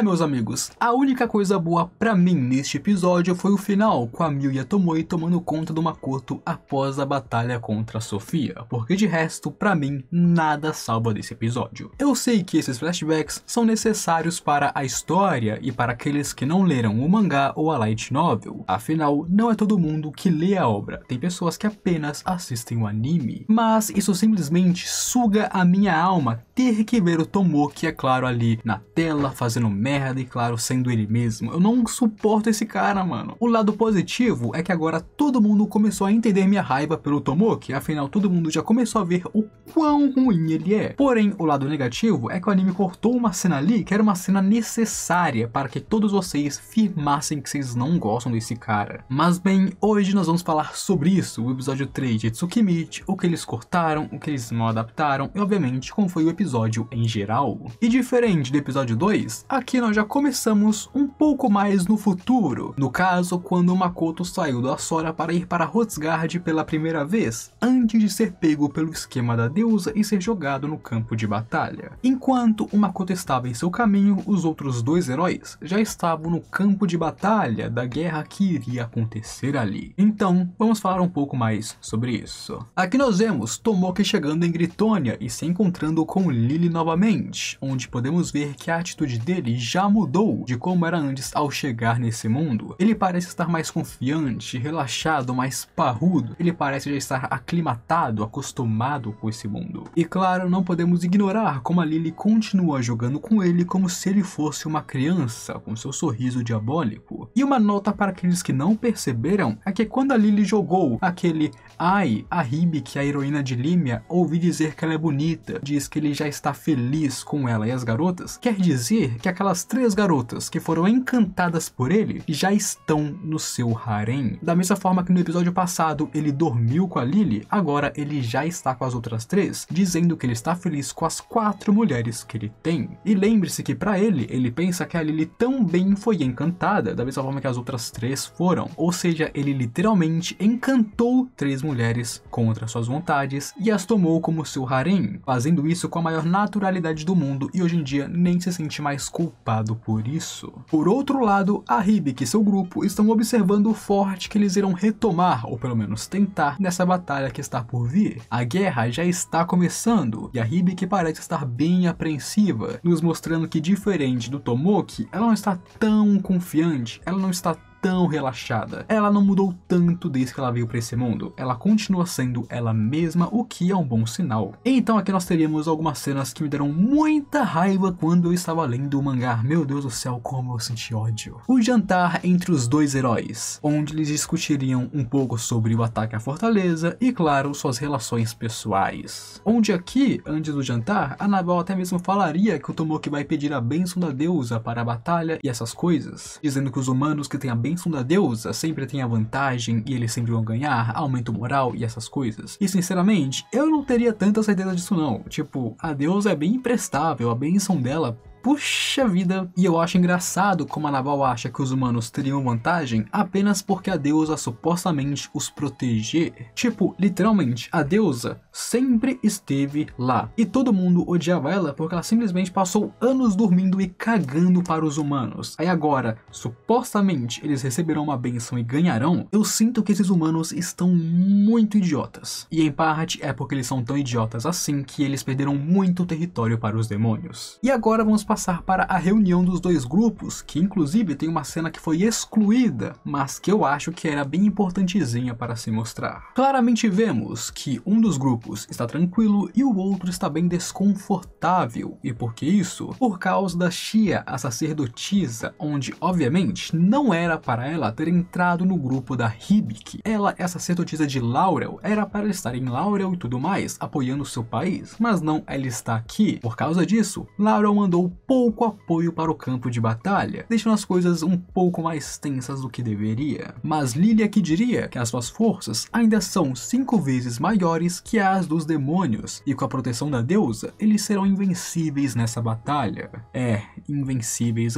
Meus amigos, a única coisa boa pra mim neste episódio foi o final, com a Miuya Tomoe tomando conta do Makoto após a batalha contra a Sofia, porque de resto, pra mim, nada salva desse episódio. Eu sei que esses flashbacks são necessários para a história e para aqueles que não leram o mangá ou a light novel, afinal, não é todo mundo que lê a obra, tem pessoas que apenas assistem o anime. Mas isso simplesmente suga a minha alma ter que ver o Tomoki, é claro, ali na tela, fazendo merda e claro, sendo ele mesmo. Eu não suporto esse cara, mano. O lado positivo é que agora todo mundo começou a entender minha raiva pelo Tomoki, afinal todo mundo já começou a ver o quão ruim ele é. Porém, o lado negativo é que o anime cortou uma cena ali que era uma cena necessária para que todos vocês firmassem que vocês não gostam desse cara. Mas bem, hoje nós vamos falar sobre isso, o episódio 3 de Tsukimichi, o que eles cortaram, o que eles não adaptaram e obviamente como foi o episódio em geral. E diferente do episódio 2, aqui nós já começamos um pouco mais no futuro, no caso quando o Makoto saiu da Sora para ir para Hrothgar pela primeira vez, antes de ser pego pelo esquema da deusa e ser jogado no campo de batalha. Enquanto o Makoto estava em seu caminho, os outros dois heróis já estavam no campo de batalha da guerra que iria acontecer ali. Então, vamos falar um pouco mais sobre isso. Aqui nós vemos Tomoki chegando em Gritônia e se encontrando com Lily novamente, onde podemos ver que a atitude dele já mudou de como era antes ao chegar nesse mundo. Ele parece estar mais confiante, relaxado, mais parrudo. Ele parece já estar aclimatado, acostumado com esse mundo. E claro, não podemos ignorar como a Lily continua jogando com ele como se ele fosse uma criança, com seu sorriso diabólico. E uma nota para aqueles que não perceberam é que quando a Lily jogou aquele "Ai, a Hibiki, a heroína de Limia, ouvi dizer que ela é bonita", diz que ele já está feliz com ela e as garotas, quer dizer que aquelas 3 garotas que foram encantadas por ele já estão no seu harém. Da mesma forma que no episódio passado ele dormiu com a Lily, agora ele já está com as outras 3, dizendo que ele está feliz com as 4 mulheres que ele tem. E lembre-se que para ele pensa que a Lily também foi encantada, da mesma forma que as outras 3 foram. Ou seja, ele literalmente encantou 3 mulheres contra suas vontades e as tomou como seu harém, fazendo isso com a maior naturalidade do mundo e hoje em dia nem se sente mais culpado por isso. Por outro lado, a Hibiki e seu grupo estão observando o forte que eles irão retomar, ou pelo menos tentar, nessa batalha que está por vir. A guerra já está começando e a Hibiki parece estar bem apreensiva, nos mostrando que diferente do Tomoki, ela não está tão confiante, ela não está tão relaxada. Ela não mudou tanto desde que ela veio para esse mundo. Ela continua sendo ela mesma, o que é um bom sinal. Então aqui nós teríamos algumas cenas que me deram muita raiva quando eu estava lendo o mangá. Meu Deus do céu, como eu senti ódio. O jantar entre os dois heróis, onde eles discutiriam um pouco sobre o ataque à fortaleza e, claro, suas relações pessoais. Onde aqui, antes do jantar, a Naval até mesmo falaria que o Tomoki vai pedir a bênção da deusa para a batalha e essas coisas, dizendo que os humanos que têm a bênção da deusa sempre tem a vantagem e eles sempre vão ganhar, aumento moral e essas coisas. E sinceramente, eu não teria tanta certeza disso não. Tipo, a deusa é bem imprestável, a bênção dela, puxa vida, e eu acho engraçado como a Naval acha que os humanos teriam vantagem apenas porque a deusa supostamente os proteger. Tipo, literalmente, a deusa sempre esteve lá e todo mundo odiava ela porque ela simplesmente passou anos dormindo e cagando para os humanos. Aí agora, supostamente, eles receberão uma bênção e ganharão. Eu sinto que esses humanos estão muito idiotas. E em parte é porque eles são tão idiotas assim que eles perderam muito território para os demônios. E agora vamos passar para a reunião dos dois grupos, que inclusive tem uma cena que foi excluída, mas que eu acho que era bem importantezinha para se mostrar. Claramente vemos que um dos grupos está tranquilo e o outro está bem desconfortável. E por que isso? Por causa da Shia, a sacerdotisa, onde obviamente não era para ela ter entrado no grupo da Hibiki. Ela é a sacerdotisa de Laurel, era para ela estar em Laurel e tudo mais, apoiando seu país, mas não, ela está aqui. Por causa disso, Laurel mandou pouco apoio para o campo de batalha, deixando as coisas um pouco mais tensas do que deveria. Mas Lily aqui diria que as suas forças ainda são 5 vezes maiores que as dos demônios, e com a proteção da deusa, eles serão invencíveis nessa batalha. É, invencíveis,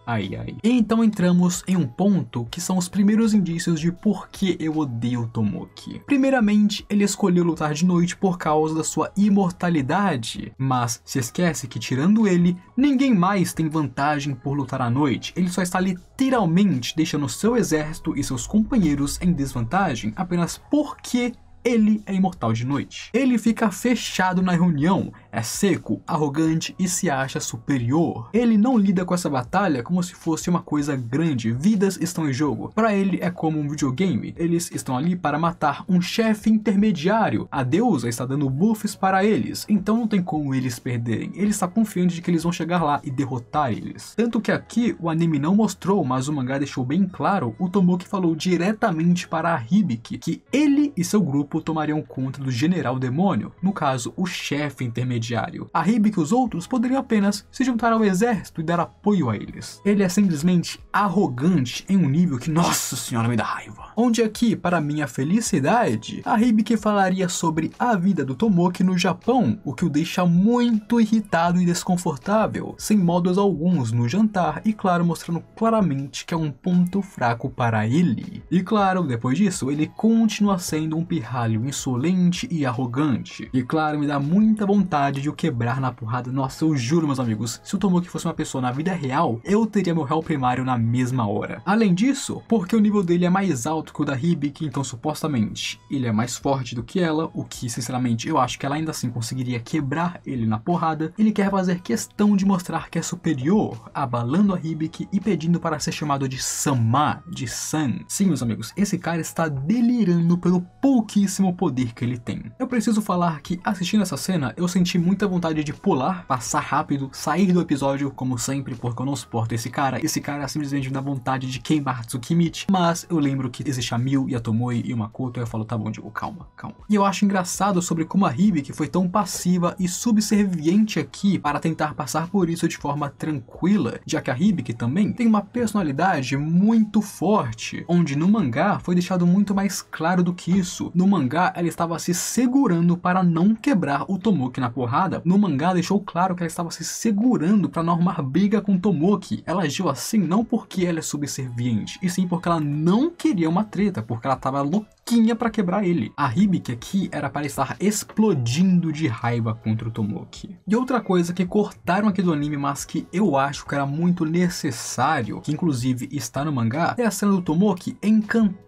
ai ai. E então entramos em um ponto que são os primeiros indícios de por que eu odeio Tomoki. Primeiramente, ele escolheu lutar de noite por causa da sua imortalidade, mas se esquece que tirando ele, que ninguém mais tem vantagem por lutar à noite. Ele só está literalmente deixando seu exército e seus companheiros em desvantagem apenas porque ele é imortal de noite. Ele fica fechado na reunião, é seco, arrogante e se acha superior. Ele não lida com essa batalha como se fosse uma coisa grande, vidas estão em jogo. Para ele é como um videogame, eles estão ali para matar um chefe intermediário. A deusa está dando buffs para eles, então não tem como eles perderem. Ele está confiante de que eles vão chegar lá e derrotar eles. Tanto que aqui o anime não mostrou, mas o mangá deixou bem claro, o Tomoki falou diretamente para a Hibiki que ele e seu grupo tomariam conta do general demônio, no caso o chefe intermediário. A Hibiki e os outros poderiam apenas se juntar ao exército e dar apoio a eles. Ele é simplesmente arrogante em um nível que, nossa senhora, me dá raiva. Onde aqui, para minha felicidade, a Hibiki falaria sobre a vida do Tomoki no Japão, o que o deixa muito irritado e desconfortável, sem modos alguns no jantar e claro, mostrando claramente que é um ponto fraco para ele. E claro, depois disso, ele continua sendo um pirralho insolente e arrogante. E claro, me dá muita vontade de o quebrar na porrada. Nossa, eu juro, meus amigos, se o Tomoki fosse uma pessoa na vida real, eu teria meu réu primário na mesma hora. Além disso, porque o nível dele é mais alto que o da Hibiki, então supostamente ele é mais forte do que ela, o que sinceramente eu acho que ela ainda assim conseguiria quebrar ele na porrada. Ele quer fazer questão de mostrar que é superior, abalando a Hibiki e pedindo para ser chamado de Sama, de San. Sim, meus amigos, esse cara está delirando pelo pouquíssimo poder que ele tem. Eu preciso falar que assistindo essa cena, eu senti muita vontade de pular, passar rápido, sair do episódio como sempre, porque eu não suporto esse cara. Esse cara simplesmente me dá vontade de queimar Tsukimichi, mas eu lembro que existe a Miu e a Tomoe e o Makoto, e eu falo, tá bom, digo, calma, calma. E eu acho engraçado sobre como a Hibiki foi tão passiva e subserviente aqui para tentar passar por isso de forma tranquila, já que a Hibiki também tem uma personalidade muito forte, onde no mangá foi deixado muito mais claro do que isso. No mangá, ela estava se segurando para não quebrar o Tomoki na porrada. No mangá, deixou claro que ela estava se segurando para não arrumar briga com o Tomoki. Ela agiu assim não porque ela é subserviente, e sim porque ela não queria uma treta, porque ela estava louquinha para quebrar ele. A Hibiki aqui era para estar explodindo de raiva contra o Tomoki. E outra coisa que cortaram aqui do anime, mas que eu acho que era muito necessário, que inclusive está no mangá, é a cena do Tomoki encantando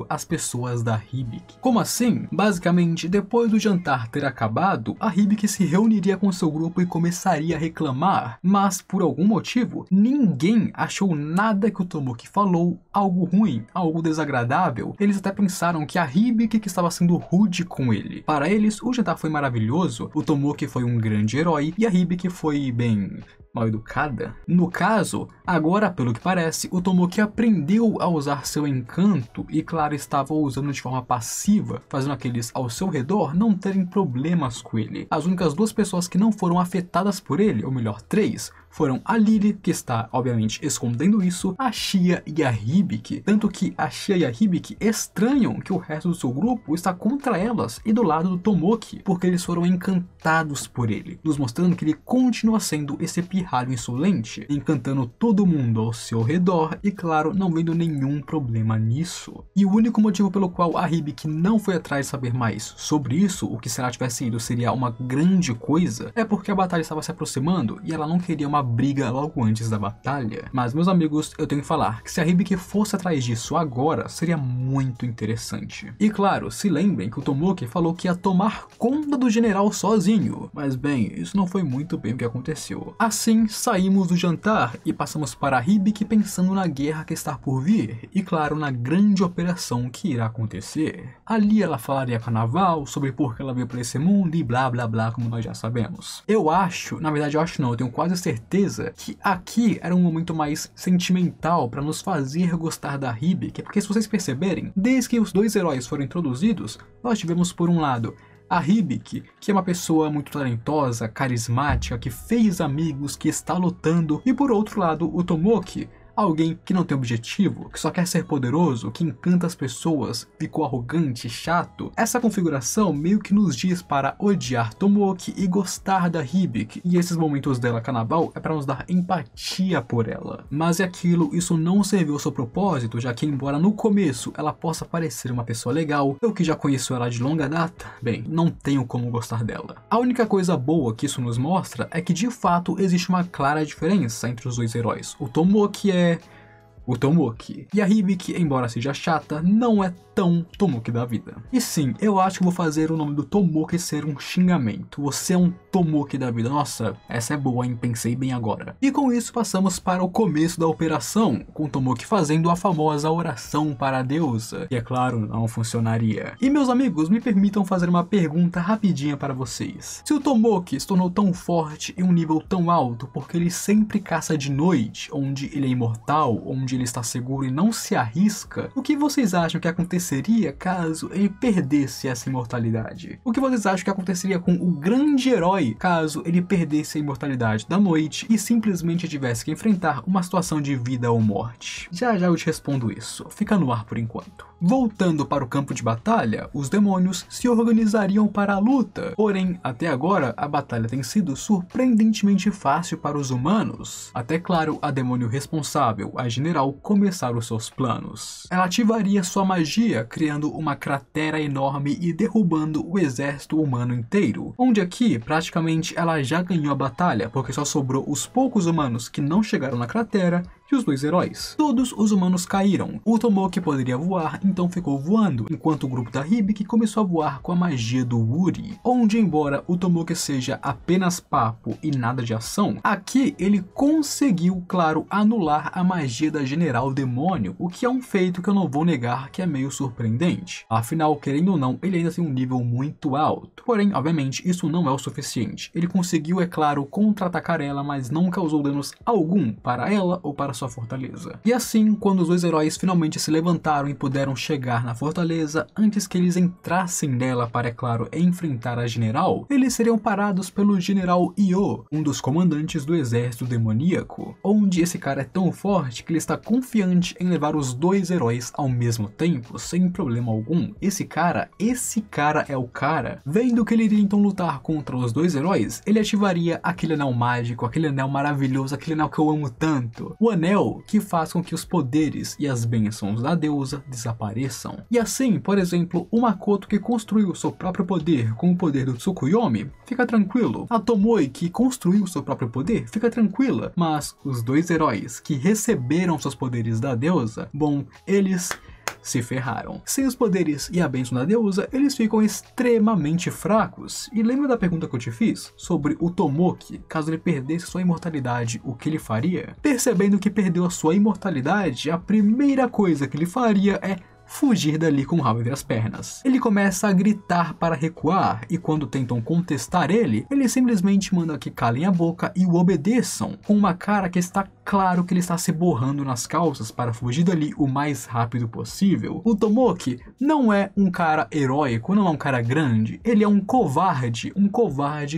as pessoas da Hibiki. Como assim? Basicamente, depois do jantar ter acabado, a Hibiki se reuniria com seu grupo e começaria a reclamar, mas por algum motivo, ninguém achou nada que o Tomoki falou algo ruim, algo desagradável. Eles até pensaram que a Hibiki que estava sendo rude com ele. Para eles, o jantar foi maravilhoso, o Tomoki foi um grande herói e a Hibiki foi, bem, mal educada. No caso, agora pelo que parece, o Tomoki aprendeu a usar seu encanto e claro, estava usando de forma passiva, fazendo aqueles ao seu redor não terem problemas com ele. As únicas duas pessoas que não foram afetadas por ele, ou melhor, três, foram a Lily, que está, obviamente, escondendo isso, a Shia e a Hibiki. Tanto que a Shia e a Hibiki estranham que o resto do seu grupo está contra elas e do lado do Tomoki, porque eles foram encantados por ele, nos mostrando que ele continua sendo esse pirralho insolente, encantando todo mundo ao seu redor e, claro, não vendo nenhum problema nisso. E o único motivo pelo qual a Hibiki não foi atrás de saber mais sobre isso, o que se ela tivesse ido seria uma grande coisa, é porque a batalha estava se aproximando e ela não queria uma briga logo antes da batalha. Mas, meus amigos, eu tenho que falar que se a Hibiki fosse atrás disso agora, seria muito interessante. E claro, se lembrem que o Tomoki falou que ia tomar conta do general sozinho, mas bem, isso não foi muito bem o que aconteceu. Assim, saímos do jantar e passamos para a Hibiki pensando na guerra que está por vir, e claro, na grande operação que irá acontecer. Ali ela falaria com a Naval sobre por que ela veio para esse mundo e blá blá blá, como nós já sabemos. Eu acho, na verdade eu acho não, eu tenho quase certeza que aqui era um momento mais sentimental para nos fazer gostar da Hibiki, porque se vocês perceberem, desde que os dois heróis foram introduzidos, nós tivemos por um lado a Hibiki, que é uma pessoa muito talentosa, carismática, que fez amigos, que está lutando, e por outro lado o Tomoki, Alguém que não tem objetivo, que só quer ser poderoso, que encanta as pessoas, ficou arrogante, chato. Essa configuração meio que nos diz para odiar Tomoki e gostar da Hibiki, e esses momentos dela carnaval é para nos dar empatia por ela. Mas é aquilo, isso não serviu ao seu propósito, já que embora no começo ela possa parecer uma pessoa legal, eu que já conheço ela de longa data, bem, não tenho como gostar dela. A única coisa boa que isso nos mostra é que de fato existe uma clara diferença entre os dois heróis. O Tomoki é o Tomoki, e a Hibiki, embora seja chata, não é tão Tomoki da vida. E sim, eu acho que vou fazer o nome do Tomoki ser um xingamento. Você é um Tomoki da vida. Nossa, essa é boa, hein? Pensei bem agora. E com isso passamos para o começo da operação, com o Tomoki fazendo a famosa oração para a deusa, que é claro, não funcionaria. E meus amigos, me permitam fazer uma pergunta rapidinha para vocês. Se o Tomoki se tornou tão forte em um nível tão alto porque ele sempre caça de noite, onde ele é imortal, onde ele está seguro e não se arrisca, o que vocês acham que aconteceria caso ele perdesse essa imortalidade? O que vocês acham que aconteceria com o grande herói caso ele perdesse a imortalidade da noite e simplesmente tivesse que enfrentar uma situação de vida ou morte? Já já eu te respondo isso, fica no ar por enquanto. Voltando para o campo de batalha, os demônios se organizariam para a luta, porém, até agora, a batalha tem sido surpreendentemente fácil para os humanos, até claro, a demônio responsável, a general, começar os seus planos. Ela ativaria sua magia, criando uma cratera enorme e derrubando o exército humano inteiro, onde aqui, praticamente, ela já ganhou a batalha, porque só sobrou os poucos humanos que não chegaram na cratera e os dois heróis. Todos os humanos caíram. O Tomoki poderia voar, então ficou voando, enquanto o grupo da Hibiki começou a voar com a magia do Uri, onde embora o Tomoki seja apenas papo e nada de ação, aqui ele conseguiu, claro, anular a magia da General Demônio, o que é um feito que eu não vou negar que é meio surpreendente. Afinal, querendo ou não, ele ainda tem um nível muito alto. Porém, obviamente, isso não é o suficiente. Ele conseguiu, é claro, contra-atacar ela, mas não causou danos algum para ela ou para sua fortaleza. E assim, quando os dois heróis finalmente se levantaram e puderam chegar na fortaleza, antes que eles entrassem nela para, é claro, enfrentar a general, eles seriam parados pelo general Io, um dos comandantes do exército demoníaco, onde esse cara é tão forte que ele está confiante em levar os dois heróis ao mesmo tempo, sem problema algum. Esse cara é o cara. Vendo que ele iria então lutar contra os dois heróis, ele ativaria aquele anel mágico, aquele anel maravilhoso, aquele anel que eu amo tanto. O anel que faz com que os poderes e as bênçãos da deusa desapareçam. E assim, por exemplo, o Makoto que construiu seu próprio poder com o poder do Tsukuyomi, fica tranquilo. A Tomoe que construiu seu próprio poder, fica tranquila. Mas os dois heróis que receberam seus poderes da deusa, bom, eles se ferraram. Sem os poderes e a bênção da deusa, eles ficam extremamente fracos. E lembra da pergunta que eu te fiz? Sobre o Tomoki, caso ele perdesse sua imortalidade, o que ele faria? Percebendo que perdeu a sua imortalidade, a primeira coisa que ele faria é fugir dali com o rabo entre as pernas. Ele começa a gritar para recuar, e quando tentam contestar ele simplesmente manda que calem a boca e o obedeçam, com uma cara que está claro que ele está se borrando nas calças para fugir dali o mais rápido possível. O Tomoki não é um cara heróico, não é um cara grande, ele é um covarde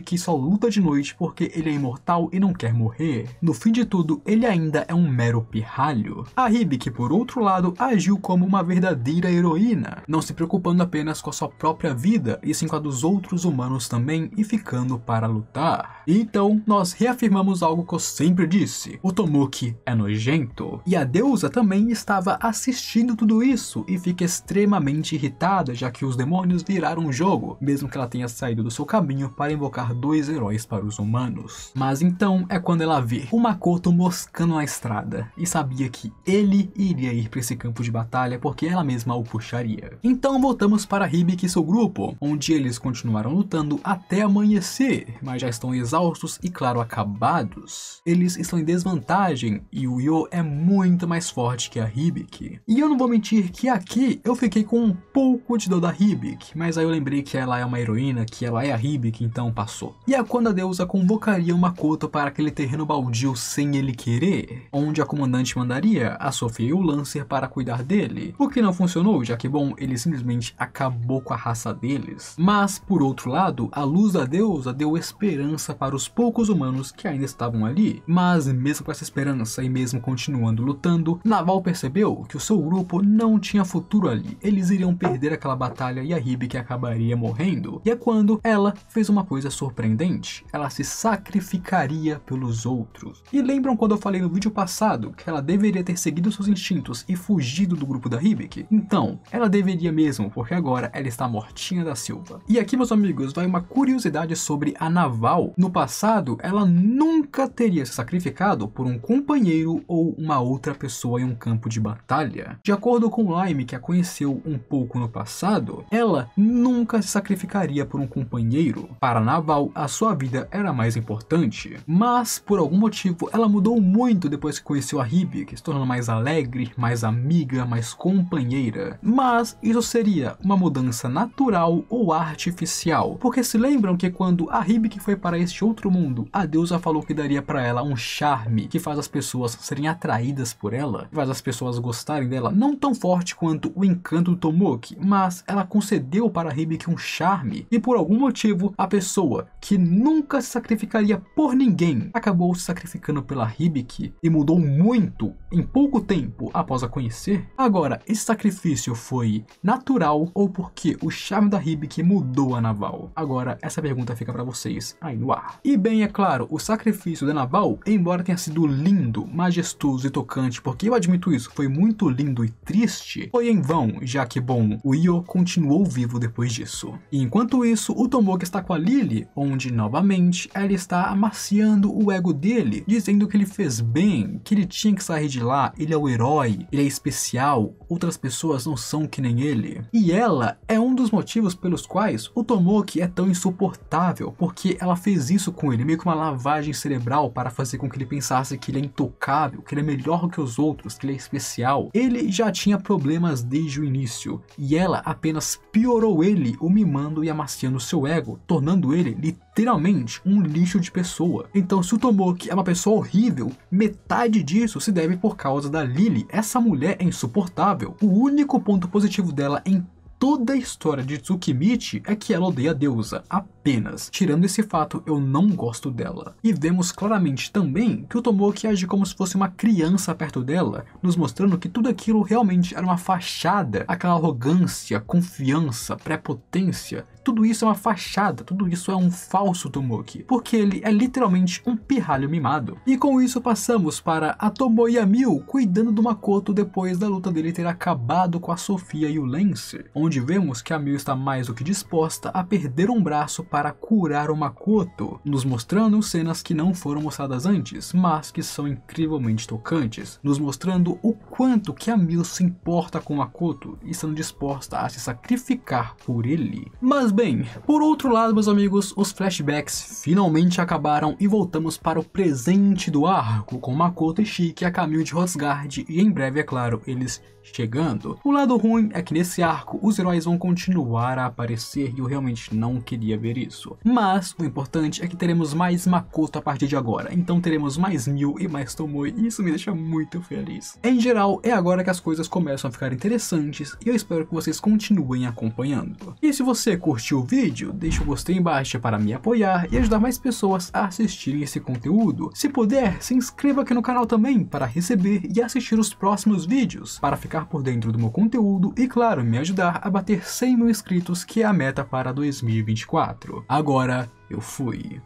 que só luta de noite porque ele é imortal e não quer morrer. No fim de tudo, ele ainda é um mero pirralho. A Hibiki, por outro lado, agiu como uma verdadeira heroína, não se preocupando apenas com a sua própria vida, e sim com a dos outros humanos também, e ficando para lutar. Então, nós reafirmamos algo que eu sempre disse: o Tomoki é nojento. E a deusa também estava assistindo tudo isso e fica extremamente irritada, já que os demônios viraram o jogo, mesmo que ela tenha saído do seu caminho para invocar dois heróis para os humanos. Mas então é quando ela vê o Makoto moscando na estrada e sabia que ele iria ir para esse campo de batalha porque ela mesma o puxaria. Então voltamos para Hibiki e seu grupo, onde eles continuaram lutando até amanhecer, mas já estão exaustos e, claro, acabados. Eles estão em desvantagem e o Io é muito mais forte que a Hibiki. E eu não vou mentir que aqui eu fiquei com um pouco de dor da Hibiki, mas aí eu lembrei que ela é uma heroína, que ela é a Hibiki, então passou. E é quando a deusa convocaria o Makoto para aquele terreno baldio sem ele querer, onde a comandante mandaria a Sofia e o Lancer para cuidar dele, o que não funcionou, já que, bom, ele simplesmente acabou com a raça deles. Mas, por outro lado, a luz da deusa deu esperança para os poucos humanos que ainda estavam ali, mas mesmo com essa esperança esperança e mesmo continuando lutando, Naval percebeu que o seu grupo não tinha futuro ali. Eles iriam perder aquela batalha e a Hibiki acabaria morrendo. E é quando ela fez uma coisa surpreendente. Ela se sacrificaria pelos outros. E lembram quando eu falei no vídeo passado que ela deveria ter seguido seus instintos e fugido do grupo da Hibiki? Então, ela deveria mesmo, porque agora ela está mortinha da Silva. E aqui, meus amigos, vai uma curiosidade sobre a Naval. No passado, ela nunca teria se sacrificado por um companheiro ou uma outra pessoa em um campo de batalha. De acordo com Lime, que a conheceu um pouco no passado, ela nunca se sacrificaria por um companheiro. Para Naval, a sua vida era mais importante. Mas, por algum motivo, ela mudou muito depois que conheceu a Hibiki, se tornando mais alegre, mais amiga, mais companheira. Mas isso seria uma mudança natural ou artificial? Porque se lembram que quando a Hibiki foi para este outro mundo, a deusa falou que daria para ela um charme que faz as pessoas serem atraídas por ela, faz as pessoas gostarem dela, não tão forte quanto o encanto do Tomoki, mas ela concedeu para a Hibiki um charme, e por algum motivo, a pessoa que nunca se sacrificaria por ninguém, acabou se sacrificando pela Hibiki, e mudou muito em pouco tempo após a conhecer. Agora, esse sacrifício foi natural ou porque o charme da Hibiki mudou a Naval? Agora, essa pergunta fica pra vocês aí no ar. E bem, é claro, o sacrifício da Naval, embora tenha sido lindo, majestoso e tocante, porque eu admito isso, foi muito lindo e triste, foi em vão, já que, bom, o Io continuou vivo depois disso. E enquanto isso, o Tomoki está com a Lily, onde, novamente, ela está amaciando o ego dele, dizendo que ele fez bem, que ele tinha que sair de lá, ele é o herói, ele é especial, outras pessoas não são que nem ele. E ela é um dos motivos pelos quais o Tomoki é tão insuportável, porque ela fez isso com ele, meio que uma lavagem cerebral para fazer com que ele pensasse que ele é intocável, que ele é melhor que os outros, que ele é especial. Ele já tinha problemas desde o início, e ela apenas piorou ele, o mimando e amaciando seu ego, tornando ele literalmente um lixo de pessoa. Então, se o Tomoki é uma pessoa horrível, metade disso se deve por causa da Lily. Essa mulher é insuportável. O único ponto positivo dela em toda a história de Tsukimichi é que ela odeia a deusa, apenas. Tirando esse fato, eu não gosto dela. E vemos claramente também que o Tomoki age como se fosse uma criança perto dela, nos mostrando que tudo aquilo realmente era uma fachada, aquela arrogância, confiança, prepotência. Tudo isso é uma fachada, tudo isso é um falso Tomoki, porque ele é literalmente um pirralho mimado. E com isso passamos para a Tomoe e a Miu cuidando do Makoto depois da luta dele ter acabado com a Sofia e o Lancer, onde vemos que a Miu está mais do que disposta a perder um braço para curar o Makoto, nos mostrando cenas que não foram mostradas antes, mas que são incrivelmente tocantes, nos mostrando o quanto que a Miu se importa com o Makoto e estando disposta a se sacrificar por ele. Mas bem, por outro lado, meus amigos, os flashbacks finalmente acabaram e voltamos para o presente do arco, com Makoto e Shiki a caminho de Rosgard e em breve, é claro, eles chegando. O lado ruim é que nesse arco os heróis vão continuar a aparecer e eu realmente não queria ver isso. Mas o importante é que teremos mais Makoto a partir de agora, então teremos mais Miu e mais Tomoe e isso me deixa muito feliz. Em geral, é agora que as coisas começam a ficar interessantes e eu espero que vocês continuem acompanhando. E se você curtiu o vídeo, deixa o gostei embaixo para me apoiar e ajudar mais pessoas a assistirem esse conteúdo. Se puder, se inscreva aqui no canal também para receber e assistir os próximos vídeos, para ficar por dentro do meu conteúdo e, claro, me ajudar a bater 100 mil inscritos, que é a meta para 2024. Agora, eu fui.